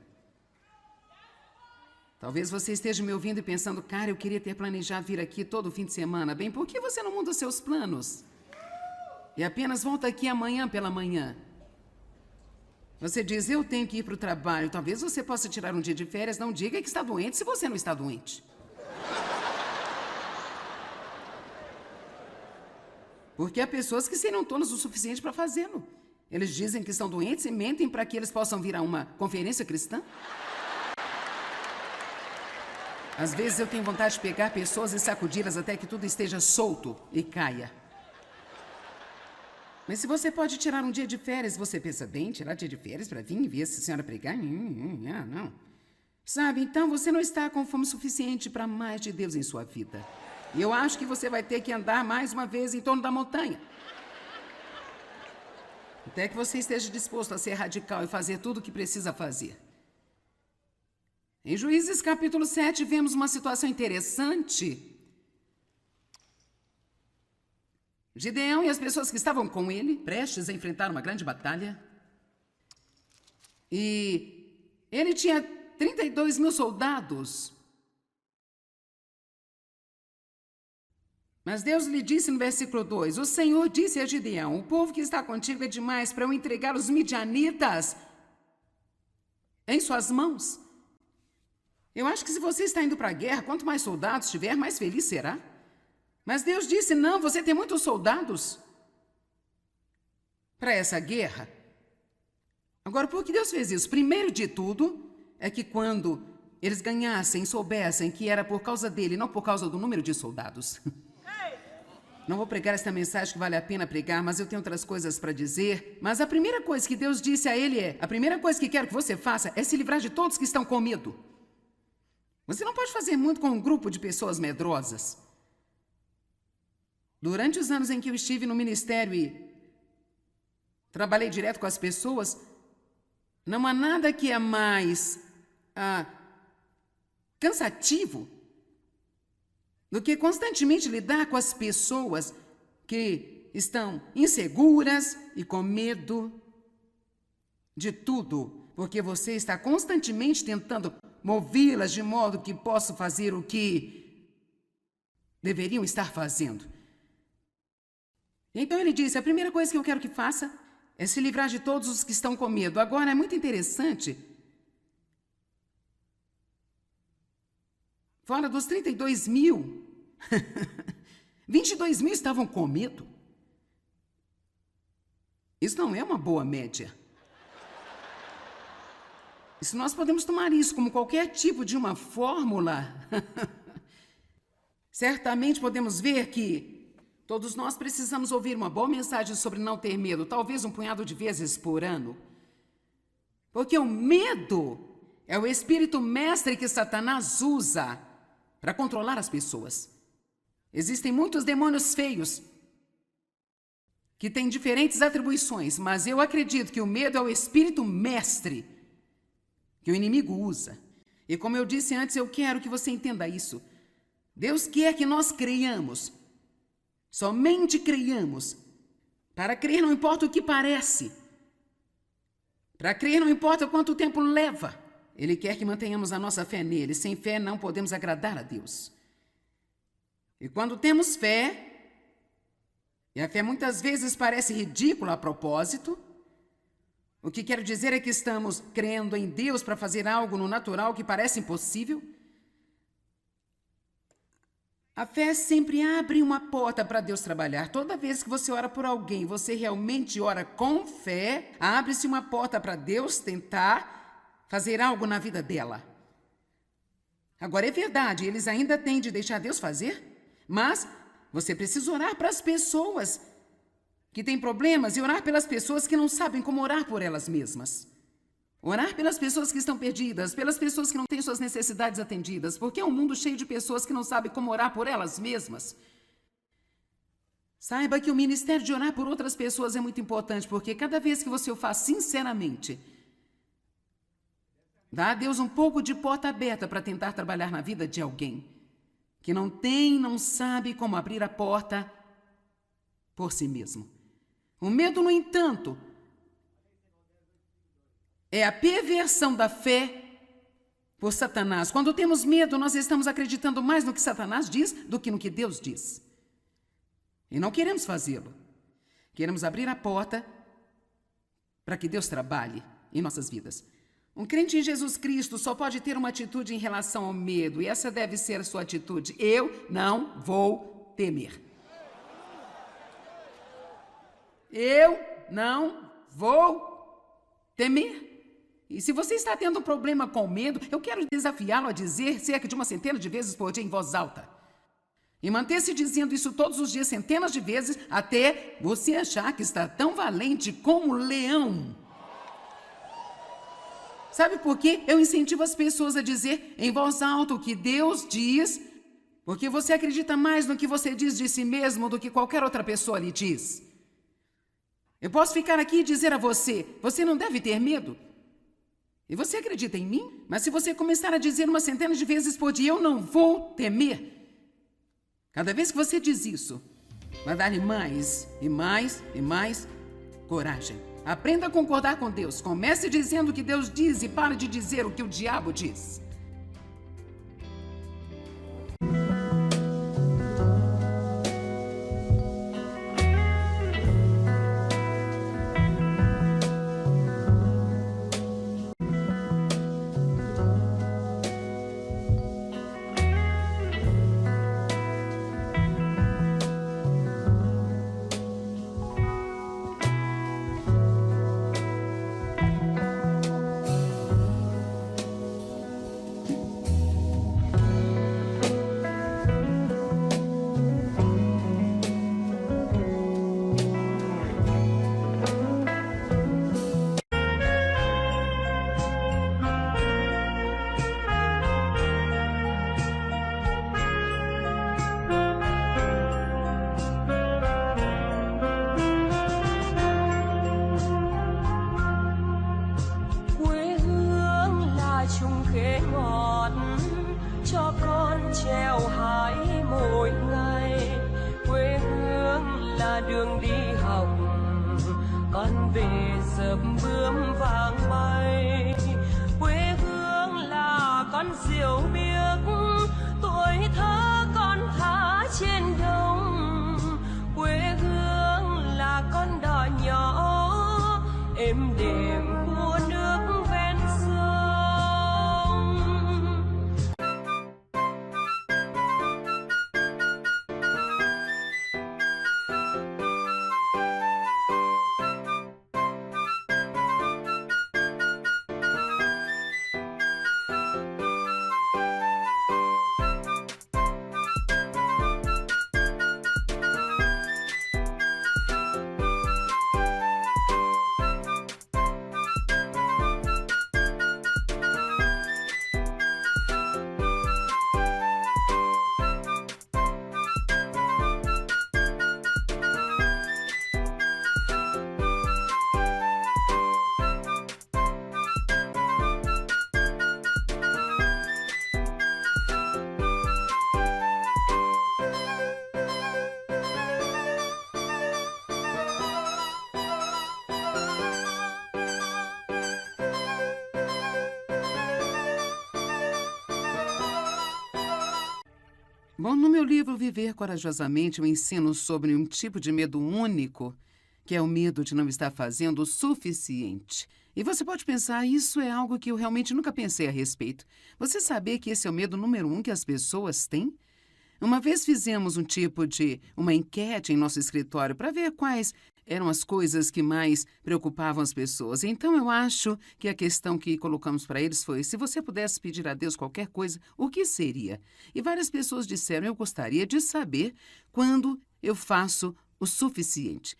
Talvez você esteja me ouvindo e pensando, cara, eu queria ter planejado vir aqui todo fim de semana. Bem, por que você não muda os seus planos? E apenas volta aqui amanhã pela manhã. Você diz, eu tenho que ir para o trabalho. Talvez você possa tirar um dia de férias. Não diga que está doente se você não está doente. Porque há pessoas que seriam tolas o suficiente para fazê-lo. Eles dizem que estão doentes e mentem para que eles possam vir a uma conferência cristã. Às vezes eu tenho vontade de pegar pessoas e sacudi-las até que tudo esteja solto e caia. Mas se você pode tirar um dia de férias, você pensa, bem, tirar dia de férias para vir e ver essa senhora pregar? Não. Sabe, então você não está com fome suficiente para mais de Deus em sua vida. E eu acho que você vai ter que andar mais uma vez em torno da montanha. Até que você esteja disposto a ser radical e fazer tudo o que precisa fazer. Em Juízes capítulo 7, vemos uma situação interessante. Gideão e as pessoas que estavam com ele, prestes a enfrentar uma grande batalha. E ele tinha 32 mil soldados. Mas Deus lhe disse no versículo 2, o Senhor disse a Gideão, o povo que está contigo é demais para eu entregar os midianitas em suas mãos. Eu acho que se você está indo para a guerra, quanto mais soldados tiver, mais feliz será. Mas Deus disse, não, você tem muitos soldados para essa guerra. Agora, por que Deus fez isso? Primeiro de tudo, é que quando eles ganhassem, soubessem que era por causa dele, não por causa do número de soldados. Não vou pregar esta mensagem que vale a pena pregar, mas eu tenho outras coisas para dizer. Mas a primeira coisa que Deus disse a ele a primeira coisa que quero que você faça é se livrar de todos que estão com medo. Você não pode fazer muito com um grupo de pessoas medrosas. Durante os anos em que eu estive no ministério e trabalhei direto com as pessoas, não há nada que é mais cansativo do que constantemente lidar com as pessoas que estão inseguras e com medo de tudo, porque você está constantemente tentando movê-las de modo que possam fazer o que deveriam estar fazendo. Então ele disse, a primeira coisa que eu quero que faça é se livrar de todos os que estão com medo. Agora, é muito interessante. Fora dos 32 mil, 22 mil estavam com medo. Isso não é uma boa média. E se nós podemos tomar isso como qualquer tipo de uma fórmula, certamente podemos ver que todos nós precisamos ouvir uma boa mensagem sobre não ter medo, talvez um punhado de vezes por ano. Porque o medo é o espírito mestre que Satanás usa para controlar as pessoas. Existem muitos demônios feios que têm diferentes atribuições, mas eu acredito que o medo é o espírito mestre que o inimigo usa. E como eu disse antes, eu quero que você entenda isso. Deus quer que nós creiamos. Somente creiamos. Para crer não importa o que parece. Para crer não importa quanto tempo leva. Ele quer que mantenhamos a nossa fé nele. Sem fé não podemos agradar a Deus. E quando temos fé, e a fé muitas vezes parece ridícula a propósito, o que quero dizer é que estamos crendo em Deus para fazer algo no natural que parece impossível. A fé sempre abre uma porta para Deus trabalhar. Toda vez que você ora por alguém, você realmente ora com fé, abre-se uma porta para Deus tentar fazer algo na vida dela. Agora, é verdade, eles ainda têm de deixar Deus fazer, mas você precisa orar para as pessoas que têm problemas e orar pelas pessoas que não sabem como orar por elas mesmas. Orar pelas pessoas que estão perdidas, pelas pessoas que não têm suas necessidades atendidas, porque é um mundo cheio de pessoas que não sabem como orar por elas mesmas. Saiba que o ministério de orar por outras pessoas é muito importante, porque cada vez que você o faz sinceramente, dá a Deus um pouco de porta aberta para tentar trabalhar na vida de alguém que não sabe como abrir a porta por si mesmo. O medo, no entanto, é a perversão da fé por Satanás. Quando temos medo, nós estamos acreditando mais no que Satanás diz do que no que Deus diz. E não queremos fazê-lo. Queremos abrir a porta para que Deus trabalhe em nossas vidas. Um crente em Jesus Cristo só pode ter uma atitude em relação ao medo, e essa deve ser a sua atitude. Eu não vou temer. Eu não vou temer. E se você está tendo um problema com medo, eu quero desafiá-lo a dizer cerca de 100 de vezes por dia em voz alta. E manter-se dizendo isso todos os dias, centenas de vezes, até você achar que está tão valente como um leão. Sabe por quê? Eu incentivo as pessoas a dizer em voz alta o que Deus diz, porque você acredita mais no que você diz de si mesmo do que qualquer outra pessoa lhe diz. Eu posso ficar aqui e dizer a você, você não deve ter medo. E você acredita em mim? Mas se você começar a dizer 100 de vezes por dia, eu não vou temer. Cada vez que você diz isso, vai dar-lhe mais e mais e mais coragem. Aprenda a concordar com Deus. Comece dizendo o que Deus diz e pare de dizer o que o diabo diz. Đường đi học con về dập bướm vàng bay, quê hương là con diều biếc, tuổi thơ con thả trên đồng, quê hương là con đò nhỏ êm đềm của nước ven sông. Bom, no meu livro Viver Corajosamente, eu ensino sobre um tipo de medo único, que é o medo de não estar fazendo o suficiente. E você pode pensar, isso é algo que eu realmente nunca pensei a respeito. Você sabia que esse é o medo número 1 que as pessoas têm? Uma vez fizemos um tipo de uma enquete em nosso escritório para ver quais eram as coisas que mais preocupavam as pessoas. Então, eu acho que a questão que colocamos para eles foi: se você pudesse pedir a Deus qualquer coisa, o que seria? E várias pessoas disseram: eu gostaria de saber quando eu faço o suficiente.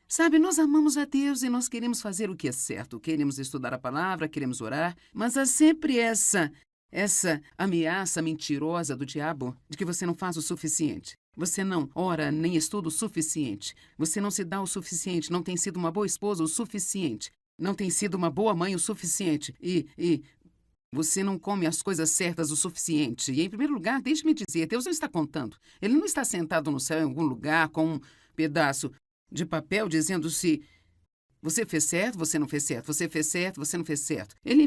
Sabe, nós amamos a Deus e nós queremos fazer o que é certo. Queremos estudar a palavra, queremos orar, mas há sempre essa ameaça mentirosa do diabo de que você não faz o suficiente. Você não ora nem estuda o suficiente. Você não se dá o suficiente, não tem sido uma boa esposa o suficiente. Não tem sido uma boa mãe o suficiente. E você não come as coisas certas o suficiente. E, em primeiro lugar, deixe-me dizer, Deus não está contando. Ele não está sentado no céu em algum lugar com um pedaço de papel dizendo se você fez certo, você não fez certo, você fez certo, você não fez certo. Ele